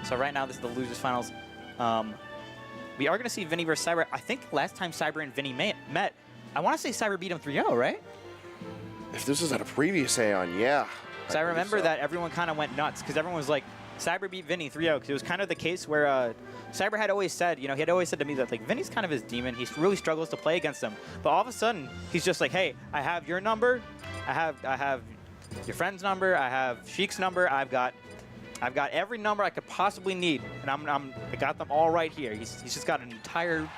So right now, this is the losers finals. We are going to see Vinnie versus Cyber. I think last time Cyber and Vinnie met, I want to say Cyber beat him 3-0, right? If this was at a previous AON, yeah. So I remember that everyone kind of went nuts because everyone was like, Cyber beat Vinnie 3-0 because it was kind of the case where Cyber had always said, you know, he had always said to me that like Vinnie's kind of his demon. He really struggles to play against him. But all of a sudden, he's just like, hey, I have your number, I have your friend's number, I have Sheik's number, I've got every number I could possibly need, and I got them all right here. He's just got an entire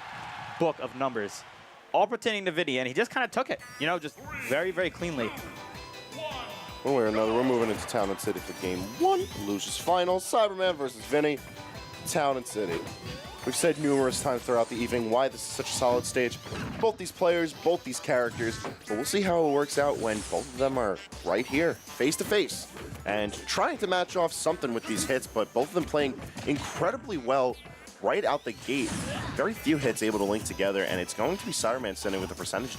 book of numbers, all pertaining to Vinnie, and he just kind of took it, you know, just very, very cleanly. One way or another, we're moving into Town and City for Game 1. Losers final, Cyberman versus Vinnie, Town and City. We've said numerous times throughout the evening why this is such a solid stage. Both these players, both these characters, but we'll see how it works out when both of them are right here, face to face, and trying to match off something with these hits, but both of them playing incredibly well right out the gate. Very few hits able to link together, and it's going to be Cyberman sitting with a percentage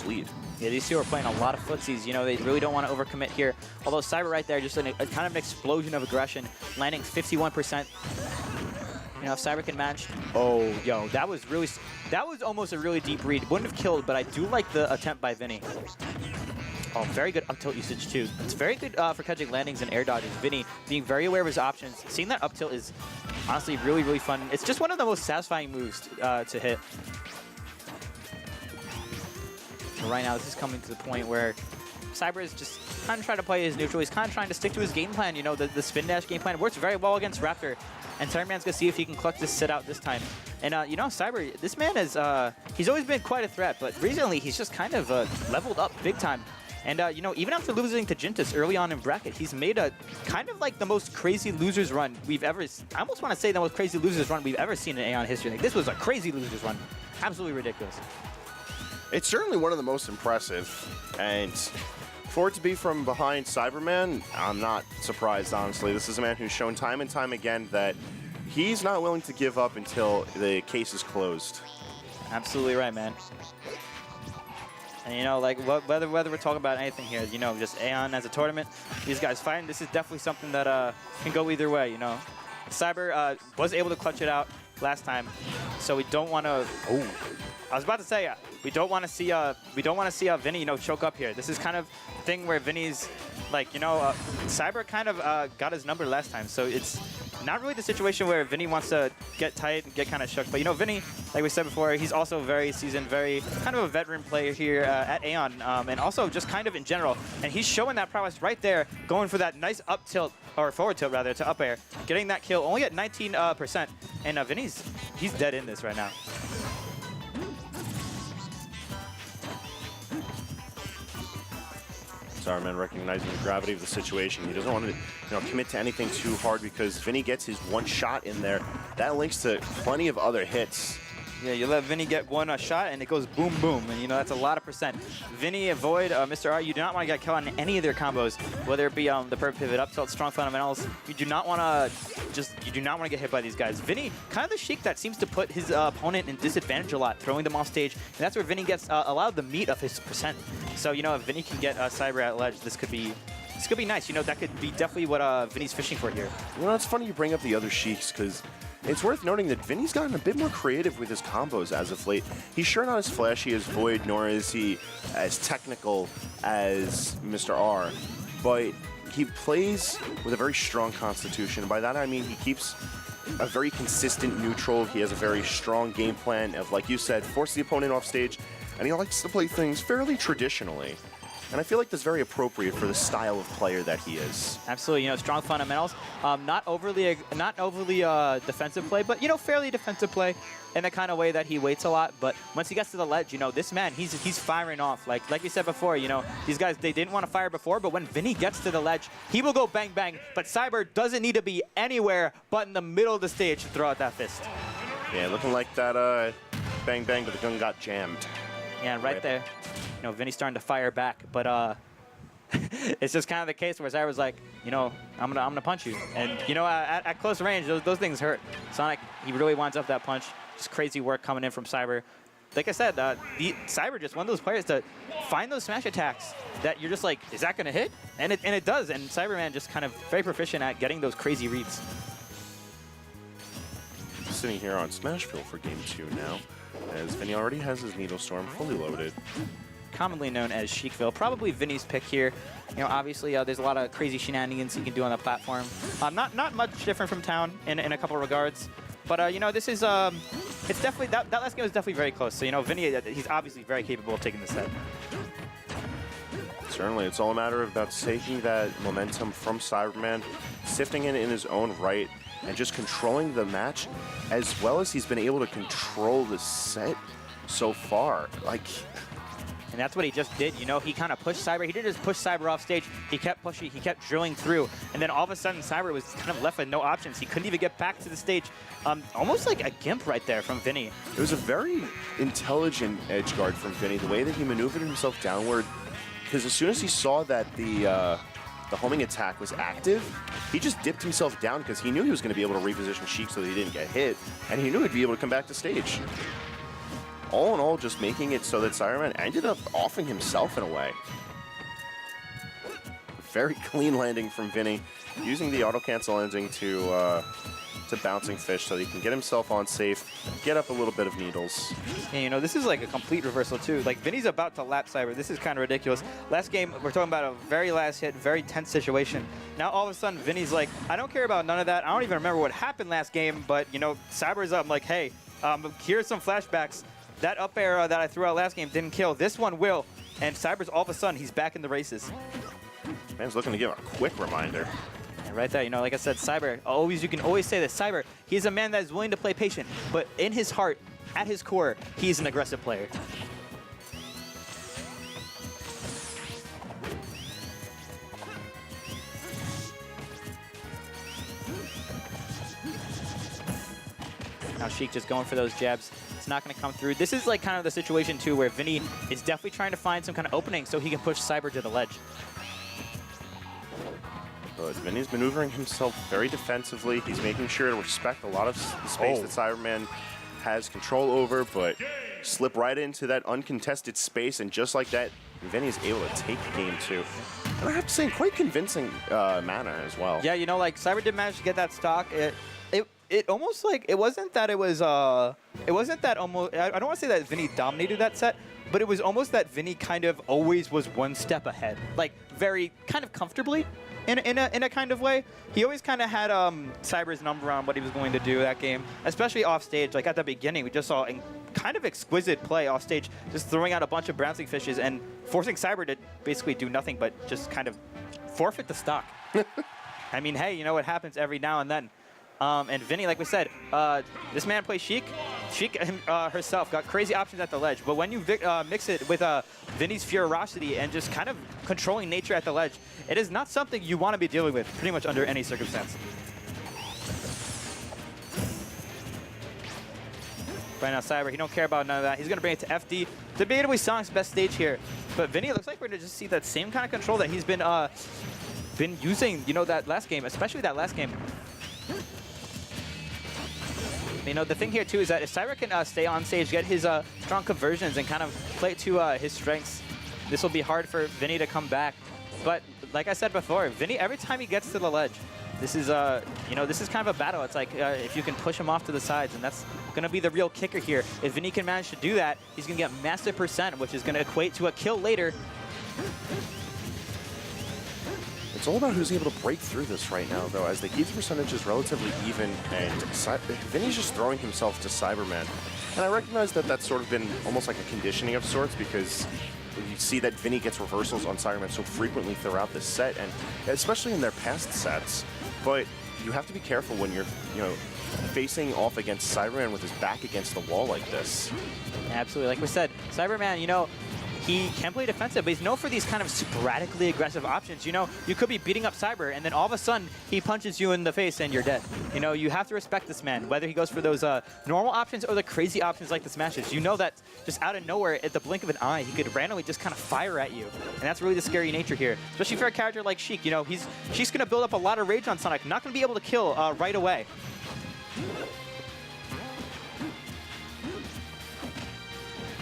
lead. Yeah, these two are playing a lot of footsies. You know, they really don't want to overcommit here. Although Cyber right there, just a kind of an explosion of aggression, landing 51%. You know, if Cyber can match. Oh, yo, that was almost a really deep read. Wouldn't have killed, but I do like the attempt by Vinnie. Oh, very good up tilt usage too. It's very good for catching landings and air dodges. Vinnie being very aware of his options. Seeing that up tilt is honestly really, really fun. It's just one of the most satisfying moves to hit. So right now, this is coming to the point where Cyber is just kind of trying to play his neutral. He's kind of trying to stick to his game plan. You know, the spin dash game plan works very well against Raptor. And Cyberman's going to see if he can clutch this sit out this time. And, you know, Cyber, this man is, he's always been quite a threat, but recently he's just kind of leveled up big time. And, you know, even after losing to Jintis early on in bracket, he's made a kind of like the most crazy losers run we've ever, I almost want to say the most crazy losers run we've ever seen in AON history. Like, this was a crazy losers run. Absolutely ridiculous. It's certainly one of the most impressive, and for it to be from behind Cyberman, I'm not surprised, honestly. This is a man who's shown time and time again that he's not willing to give up until the case is closed. Absolutely right, man. And, you know, like, whether we're talking about anything here, you know, just AON as a tournament, these guys fighting, this is definitely something that can go either way, you know. Cyber was able to clutch it out last time, so we don't want to... Oh, I was about to say, we don't want to see Vinnie, you know, choke up here. This is kind of the thing where Vinnie's, like, you know, Cyber kind of got his number last time, so it's not really the situation where Vinnie wants to get tight and get kind of shook. But, you know, Vinnie, like we said before, he's also very seasoned, very kind of a veteran player here at AON, and also just kind of in general. And he's showing that prowess right there, going for that nice up tilt, or forward tilt rather, to up air, getting that kill only at 19%. And he's dead in this right now. Cyberman recognizing the gravity of the situation. He doesn't want to, you know, commit to anything too hard because Vinnie gets his one shot in there. That links to plenty of other hits. Yeah, you let Vinnie get one shot and it goes boom, boom. And, you know, that's a lot of percent. Vinnie, Avoid, Mr. R, you do not want to get killed on any of their combos, whether it be the perfect pivot up tilt, strong fundamentals. You do not want to get hit by these guys. Vinnie, kind of the Sheik that seems to put his opponent in disadvantage a lot, throwing them off stage. And that's where Vinnie gets allowed the meat of his percent. So, you know, if Vinnie can get Cyber at ledge, this could be nice. You know, that could be definitely what Vinnie's fishing for here. You know, it's funny you bring up the other Sheiks because it's worth noting that Vinnie's gotten a bit more creative with his combos as of late. He's sure not as flashy as Void, nor is he as technical as Mr. R, but he plays with a very strong constitution. By that I mean he keeps a very consistent neutral. He has a very strong game plan of, like you said, force the opponent off stage, and he likes to play things fairly traditionally. And I feel like that's very appropriate for the style of player that he is. Absolutely, you know, strong fundamentals. Not overly defensive play, but, you know, fairly defensive play in the kind of way that he waits a lot. But once he gets to the ledge, you know, this man, he's firing off. Like you said before, you know, these guys, they didn't want to fire before, but when Vinnie gets to the ledge, he will go bang, bang. But Cyber doesn't need to be anywhere but in the middle of the stage to throw out that fist. Yeah, looking like that bang, bang, but the gun got jammed. Yeah, right there. You know, Vinnie's starting to fire back, but it's just kind of the case where Cyber's like, you know, I'm gonna punch you, and you know, at close range, those things hurt. Sonic, he really winds up that punch. Just crazy work coming in from Cyber. like I said, Cyber just one of those players to find those smash attacks that you're just like, is that going to hit? And it does. And Cyberman just kind of very proficient at getting those crazy reads. Sitting here on Smashville for game 2 now, as Vinnie already has his Needle Storm fully loaded. Commonly known as Sheikville. Probably Vinnie's pick here. You know, obviously there's a lot of crazy shenanigans you can do on the platform. Not much different from Town in a couple of regards. But, you know, this is, it's definitely, that last game was definitely very close. So, you know, Vinnie, he's obviously very capable of taking the set. Certainly, it's all a matter of about taking that momentum from Cyberman, sifting it in his own right, and just controlling the match as well as he's been able to control the set so far. Like, and that's what he just did. You know, he kind of pushed Cyber. He didn't just push Cyber off stage. He kept pushing. He kept drilling through. And then all of a sudden, Cyber was kind of left with no options. He couldn't even get back to the stage. Almost like a gimp right there from Vinnie. It was a very intelligent edge guard from Vinnie, the way that he maneuvered himself downward. Because as soon as he saw that the homing attack was active, he just dipped himself down because he knew he was going to be able to reposition Sheik so that he didn't get hit. And he knew he'd be able to come back to stage. All in all, just making it so that Cyberman ended up offing himself in a way. Very clean landing from Vinnie, using the auto-cancel ending to Bouncing Fish so that he can get himself on safe, get up a little bit of needles. And, you know, this is like a complete reversal, too. Like, Vinnie's about to lap Cyber. This is kind of ridiculous. Last game, we're talking about a very last hit, very tense situation. Now, all of a sudden, Vinnie's like, I don't care about none of that. I don't even remember what happened last game, but, you know, Cyber's up. I'm like, hey, here's some flashbacks. That up air that I threw out last game didn't kill. This one will. And Cyber's all of a sudden, he's back in the races. Man's looking to give a quick reminder. And right there, you know, like I said, Cyber, you can always say this. Cyber, he's a man that is willing to play patient. But in his heart, at his core, he's an aggressive player. Now Sheik just going for those jabs. It's not going to come through. This is like kind of the situation, too, where Vinnie is definitely trying to find some kind of opening so he can push Cyber to the ledge. But Vinnie's maneuvering himself very defensively. He's making sure to respect a lot of the space that Cyberman has control over, but slip right into that uncontested space, and just like that, Vinnie's able to take game 2. And I have to say, in quite convincing manner as well. Yeah, you know, like, Cyber did manage to get that stock. It almost like, it wasn't that it wasn't that almost, I don't want to say that Vinnie dominated that set, but it was almost that Vinnie kind of always was one step ahead. Like, very kind of comfortably in a kind of way. He always kind of had Cyber's number on what he was going to do that game, especially off stage. Like at the beginning, we just saw kind of exquisite play off stage, just throwing out a bunch of bouncing fishes and forcing Cyber to basically do nothing but just kind of forfeit the stock. I mean, hey, you know, it happens every now and then. And Vinnie, like we said, this man plays Sheik. Sheik herself got crazy options at the ledge, but when you mix it with Vinnie's ferocity and just kind of controlling nature at the ledge, it is not something you want to be dealing with pretty much under any circumstance. Right now, Cyber, he don't care about none of that. He's going to bring it to FD. Debatably Sonic's best stage here. But Vinnie, looks like we're going to just see that same kind of control that he's been using, you know, that last game, especially that last game. You know, the thing here, too, is that if Cyber can stay on stage, get his strong conversions, and kind of play to his strengths, this will be hard for Vinnie to come back. But like I said before, Vinnie, every time he gets to the ledge, this is, you know, this is kind of a battle. It's like if you can push him off to the sides, and that's going to be the real kicker here. If Vinnie can manage to do that, he's going to get massive %, which is going to equate to a kill later. It's all about who's able to break through this right now, though, as the keep percentage is relatively even, and Vinnie's just throwing himself to Cyberman. And I recognize that that's sort of been almost like a conditioning of sorts, because you see that Vinnie gets reversals on Cyberman so frequently throughout this set, and especially in their past sets. But you have to be careful when you're, you know, facing off against Cyberman with his back against the wall like this. Absolutely. Like we said, Cyberman, you know, he can play defensive, but he's known for these kind of sporadically aggressive options. You know, you could be beating up Cyber, and then all of a sudden, he punches you in the face and you're dead. You know, you have to respect this man, whether he goes for those normal options or the crazy options like the smashes. You know that just out of nowhere, at the blink of an eye, he could randomly just kind of fire at you. And that's really the scary nature here, especially for a character like Sheik. You know, Sheik's going to build up a lot of rage on Sonic, not going to be able to kill right away.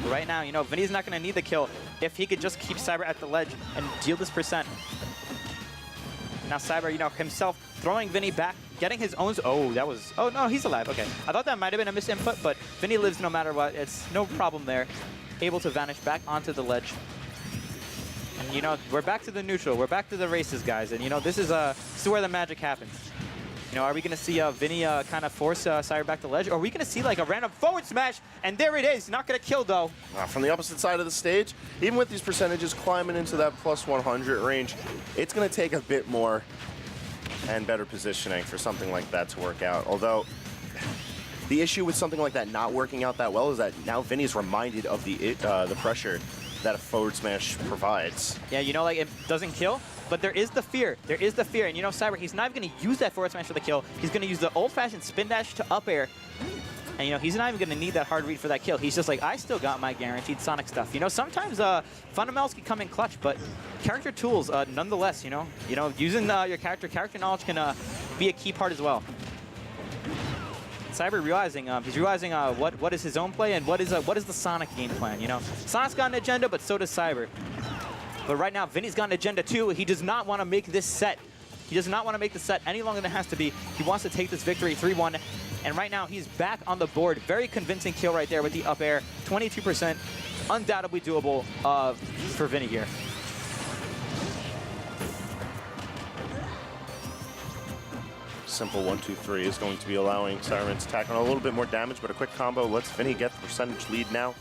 But right now, you know, Vinnie's not going to need the kill if he could just keep Cyber at the ledge and deal this percent. Now Cyber, you know, himself throwing Vinnie back, getting his own. Oh, that was. Oh no, he's alive. Okay, I thought that might have been a misinput, but Vinnie lives no matter what. It's no problem there. Able to vanish back onto the ledge. And you know, we're back to the neutral. We're back to the races, guys. And you know, this is where the magic happens. You know, are we going to see Vinnie kind of force Cyber back to ledge? Or are we going to see like a random forward smash? And there it is. Not going to kill, though. From the opposite side of the stage, even with these percentages climbing into that plus 100 range, it's going to take a bit more and better positioning for something like that to work out. Although, the issue with something like that not working out that well is that now Vinnie's reminded of the pressure that a forward smash provides. Yeah, you know, like it doesn't kill, but there is the fear. There is the fear. And you know, Cyber, he's not even going to use that forward smash for the kill. He's going to use the old-fashioned spin dash to up air. And, you know, he's not even going to need that hard read for that kill. He's just like, I still got my guaranteed Sonic stuff. You know, sometimes fundamentals can come in clutch, but character tools, nonetheless, you know, using your character knowledge can be a key part as well. Cyber realizing, he's realizing what is his own play and what is the Sonic game plan, you know. Sonic's got an agenda, but so does Cyber. But right now, Vinnie's got an agenda too. He does not want to make this set. He does not want to make the set any longer than it has to be. He wants to take this victory 3-1. And right now, he's back on the board. Very convincing kill right there with the up air. 22%. Undoubtedly doable for Vinnie here. Simple 1-2-3 is going to be allowing Cyberman to tack on a little bit more damage, but a quick combo lets Vinnie get the percentage lead now.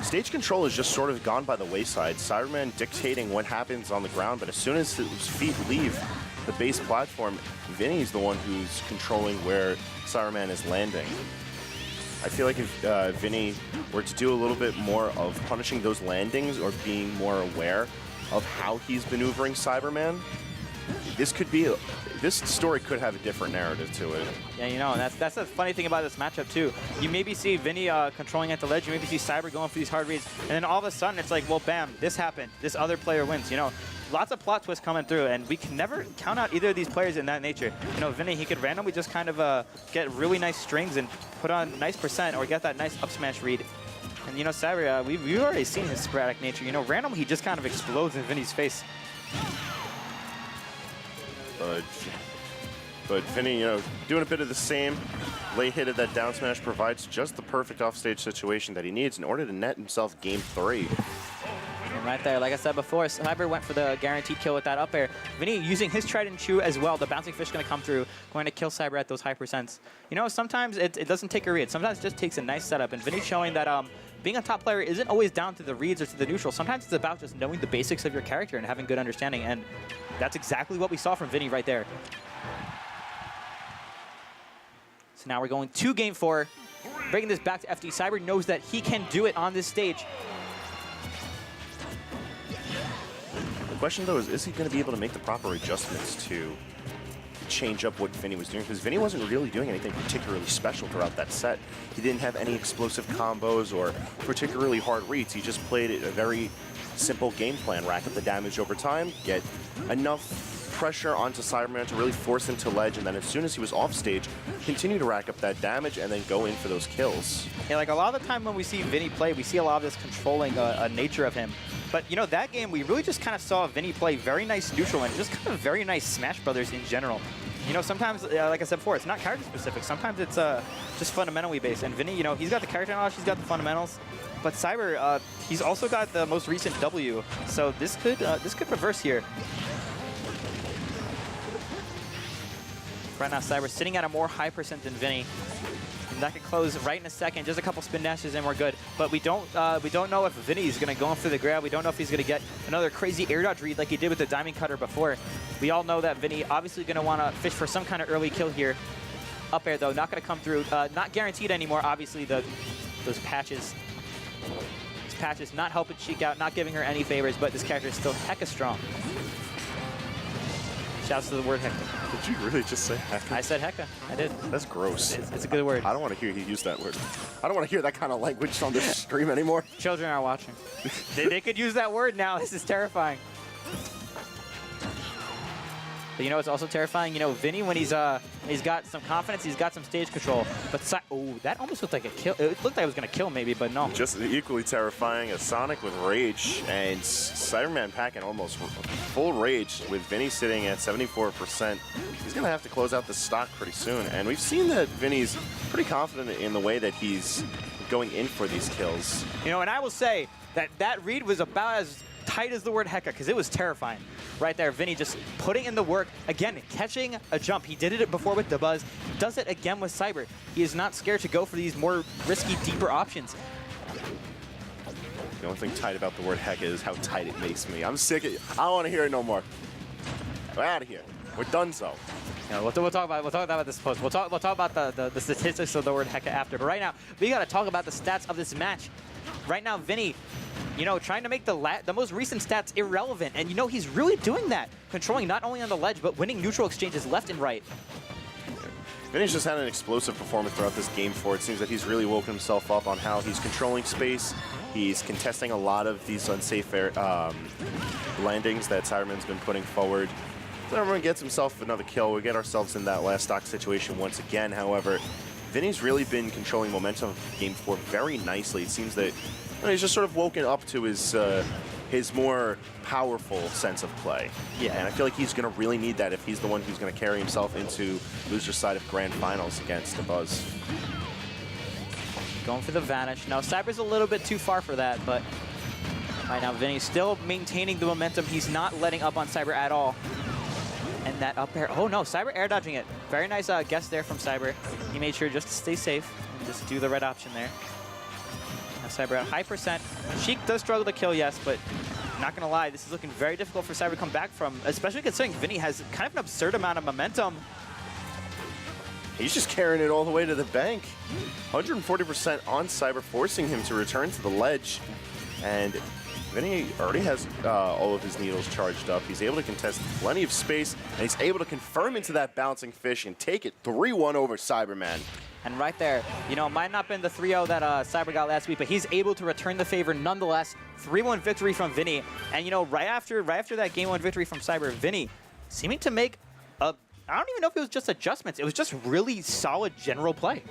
Stage control has just sort of gone by the wayside. Cyberman dictating what happens on the ground, but as soon as his feet leave the base platform, Vinnie's the one who's controlling where Cyberman is landing. I feel like if Vinnie were to do a little bit more of punishing those landings or being more aware of how he's maneuvering Cyberman, this story could have a different narrative to it. Yeah, you know, and that's the funny thing about this matchup too. You maybe see Vinnie controlling at the ledge, you maybe see Cyber going for these hard reads, and then all of a sudden it's like, well, bam, this happened. This other player wins, you know. Lots of plot twists coming through, and we can never count out either of these players in that nature. You know, Vinnie, he could randomly just kind of get really nice strings and put on nice percent or get that nice up smash read. And, you know, Cyber, we've already seen his sporadic nature. You know, randomly he just kind of explodes in Vinnie's face. But Vinnie, you know, doing a bit of the same. Late hit of that down smash provides just the perfect offstage situation that he needs in order to net himself game 3. And right there, like I said before, Cyber went for the guaranteed kill with that up air. Vinnie using his tried and true as well. The bouncing fish going to come through, going to kill Cyber at those high percents. You know, sometimes it doesn't take a read. Sometimes it just takes a nice setup. And Vinnie showing that being a top player isn't always down to the reads or to the neutral. Sometimes it's about just knowing the basics of your character and having good understanding. And that's exactly what we saw from Vinnie right there. So now we're going to game 4. Bringing this back to FD. Cyber knows that he can do it on this stage. The question, though, is he going to be able to make the proper adjustments to change up what Vinnie was doing? Because Vinnie wasn't really doing anything particularly special throughout that set. He didn't have any explosive combos or particularly hard reads. He just played a very simple game plan. Rack up the damage over time, get enough pressure onto Cyberman to really force him to ledge, and then as soon as he was off stage, continue to rack up that damage and then go in for those kills. Yeah, like a lot of the time when we see Vinnie play, we see a lot of this controlling nature of him. But, you know, that game, we really just kind of saw Vinnie play very nice neutral and just kind of very nice Smash Brothers in general. You know, sometimes, like I said before, it's not character specific. Sometimes it's just fundamentally based. And Vinnie, you know, he's got the character knowledge, he's got the fundamentals. But Cyber, he's also got the most recent W. So this could reverse here. Right now, Cyber sitting at a more high percent than Vinnie. And that could close right in a second. Just a couple spin dashes and we're good. But we don't know if Vinnie's going to go in for the grab. We don't know if he's going to get another crazy air dodge read like he did with the Diamond Cutter before. We all know that Vinnie obviously going to want to fish for some kind of early kill here. Up air, though, not going to come through. Not guaranteed anymore, obviously, those patches. These patches not helping Sheik out, not giving her any favors, but this character is still hecka strong. Shouts to the word hecka. Did you really just say hecka? I said hecka. I did. That's gross. It's a good word. I don't want to hear you use that word. I don't want to hear that kind of language on this stream anymore. Children are watching. they could use that word now. This is terrifying. But you know, it's also terrifying. You know, Vinnie, when he's got some confidence, he's got some stage control. But oh, that almost looked like a kill. It looked like it was gonna kill maybe, but no. Just equally terrifying. A Sonic with rage, and Cyberman packing almost full rage with Vinnie sitting at 74%. He's gonna have to close out the stock pretty soon. And we've seen that Vinnie's pretty confident in the way that he's going in for these kills. You know, and I will say that that read was about as tight as the word hecka, because it was terrifying. Right there, Vinnie just putting in the work. Again, catching a jump. He did it before with the Buzz. Does it again with Cyber. He is not scared to go for these more risky, deeper options. The only thing tight about the word hecka is how tight it makes me. I'm sick of it. I don't want to hear it no more. We're out of here. We're done so. You know, we'll talk about this post. We'll talk about the statistics of the word hecka after. But right now, we got to talk about the stats of this match. Right now, Vinnie, you know, trying to make the most recent stats irrelevant. And, you know, he's really doing that. Controlling not only on the ledge, but winning neutral exchanges left and right. Vinnie's just had an explosive performance throughout this game 4. It seems that he's really woken himself up on how he's controlling space. He's contesting a lot of these unsafe landings that Cyberman's been putting forward. Cyberman gets himself another kill. We get ourselves in that last stock situation once again. However, Vinnie's really been controlling momentum of game 4 very nicely. It seems that he's just sort of woken up to his more powerful sense of play. Yeah. And I feel like he's going to really need that if he's the one who's going to carry himself into loser's side of grand finals against the Buzz. Going for the Vanish. Now, Cyber's a little bit too far for that, but right now, Vinnie's still maintaining the momentum. He's not letting up on Cyber at all. And that up air, oh no, Cyber air dodging it. Very nice guess there from Cyber. He made sure just to stay safe and just do the right option there. Now Cyber at high percent. Sheik does struggle to kill, yes, but not gonna lie, this is looking very difficult for Cyber to come back from, especially considering Vinnie has kind of an absurd amount of momentum. He's just carrying it all the way to the bank. 140% on Cyber, forcing him to return to the ledge. And Vinnie already has all of his needles charged up. He's able to contest plenty of space, and he's able to confirm into that bouncing fish and take it 3-1 over Cyberman. And right there, you know, it might not have been the 3-0 that Cyber got last week, but he's able to return the favor nonetheless. 3-1 victory from Vinnie. And, you know, right after that game 1 victory from Cyber, Vinnie seeming to make I don't even know if it was just adjustments. It was just really solid general play.